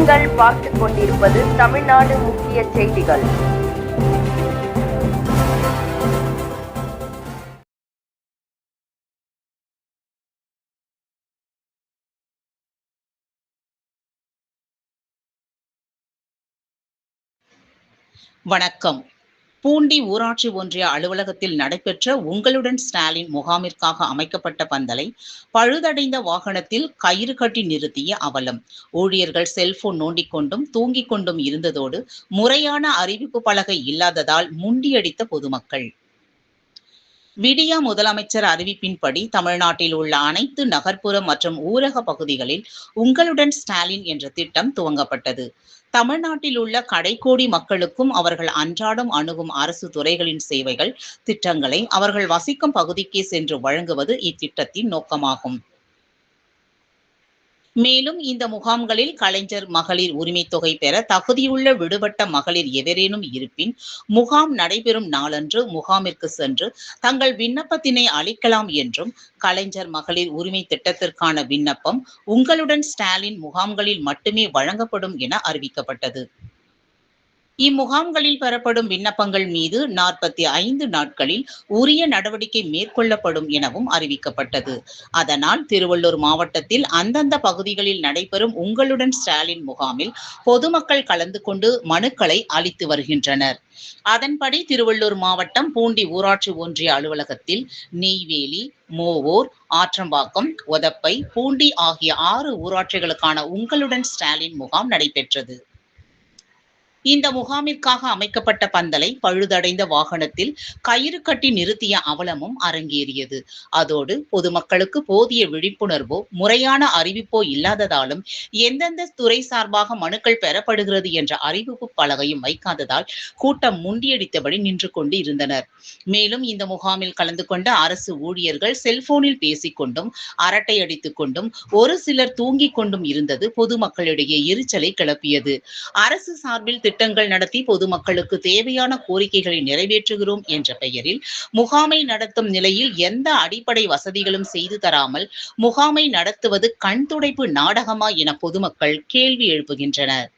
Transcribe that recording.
நீங்கள் பார்த்துக் கொண்டிருப்பது தமிழ்நாடு முக்கிய செய்திகள். வணக்கம். பூண்டி ஊராட்சி ஒன்றிய அலுவலகத்தில் நடைபெற்ற உங்களுடன் ஸ்டாலின் முகாமிற்காக அமைக்கப்பட்ட பந்தலை பழுதடைந்த வாகனத்தில் கயிறு கட்டி நிறுத்திய அவலம். ஊழியர்கள் செல்போன் நோண்டிக் கொண்டும் தூங்கிக் கொண்டும் இருந்ததோடு முறையான அறிவிப்பு பலகை இல்லாததால் முண்டியடித்த பொதுமக்கள். விடியா முதலமைச்சர் அறிவிப்பின்படி தமிழ்நாட்டில் உள்ள அனைத்து நகர்ப்புற மற்றும் ஊரக பகுதிகளில் உங்களுடன் ஸ்டாலின் என்ற திட்டம் துவங்கப்பட்டது. தமிழ்நாட்டில் உள்ள கடைக்கோடி மக்களுக்கும் அவர்கள் அன்றாடம் அணுகும் அரசு துறைகளின் சேவைகள், திட்டங்களை அவர்கள் வசிக்கும் பகுதிக்கே சென்று வழங்குவது இத்திட்டத்தின் நோக்கமாகும். மேலும் இந்த முகாம்களில் கலைஞர் மகளிர் உரிமை தொகை பெற தகுதியுள்ள விடுபட்ட மகளிர் எவரேனும் இருப்பின் முகாம் நடைபெறும் நாளன்று முகாமிற்கு சென்று தங்கள் விண்ணப்பத்தினை அளிக்கலாம் என்றும், கலைஞர் மகளிர் உரிமை திட்டத்திற்கான விண்ணப்பம் உங்களுடன் ஸ்டாலின் முகாம்களில் மட்டுமே வழங்கப்படும் என அறிவிக்கப்பட்டது. இம்முகாம்களில் பெறப்படும் விண்ணப்பங்கள் மீது 45 நாட்களில் உரிய நடவடிக்கை மேற்கொள்ளப்படும் எனவும் அறிவிக்கப்பட்டது. அதனால் திருவள்ளூர் மாவட்டத்தில் அந்தந்த பகுதிகளில் நடைபெறும் உங்களுடன் ஸ்டாலின் முகாமில் பொதுமக்கள் கலந்து கொண்டு மனுக்களை அளித்து வருகின்றனர். அதன்படி திருவள்ளூர் மாவட்டம் பூண்டி ஊராட்சி ஒன்றிய அலுவலகத்தில் நெய்வேலி, மோவூர், ஆற்றம்பாக்கம், ஒதப்பை, பூண்டி ஆகிய 6 ஊராட்சிகளுக்கான உங்களுடன் ஸ்டாலின் முகாம் நடைபெற்றது. இந்த முகாமிற்காக அமைக்கப்பட்ட பந்தலை பழுதடைந்த வாகனத்தில் கயிறு கட்டி நிறுத்திய அவலமும் அரங்கேறியது. அதோடு பொதுமக்களுக்கு போதிய விழிப்புணர்வோ முறையான அறிவிப்போ இல்லாததாலும் எந்தெந்த துறை சார்பாக மனுக்கள் பெறப்படுகிறது என்ற அறிவிப்பு பலகையும் வைக்காததால் கூட்டம் முண்டியடித்தபடி நின்று கொண்டு இருந்தனர். மேலும் இந்த முகாமில் கலந்து கொண்ட அரசு ஊழியர்கள் செல்போனில் பேசிக்கொண்டும் அரட்டை அடித்துக் கொண்டும் ஒரு சிலர் தூங்கிக் கொண்டும் இருந்தது பொதுமக்களிடையே எரிச்சலை கிளப்பியது. அரசு சார்பில் திட்டங்கள் நடத்தி பொதுமக்களுக்கு தேவையான கோரிக்கைகளை நிறைவேற்றுகிறோம் என்ற பெயரில் முகாமை நடத்தும் நிலையில் எந்த அடிப்படை வசதிகளும் செய்து தராமல் முகாமை நடத்துவது கண் துடைப்பு நாடகமா என பொதுமக்கள் கேள்வி எழுப்புகின்றனர்.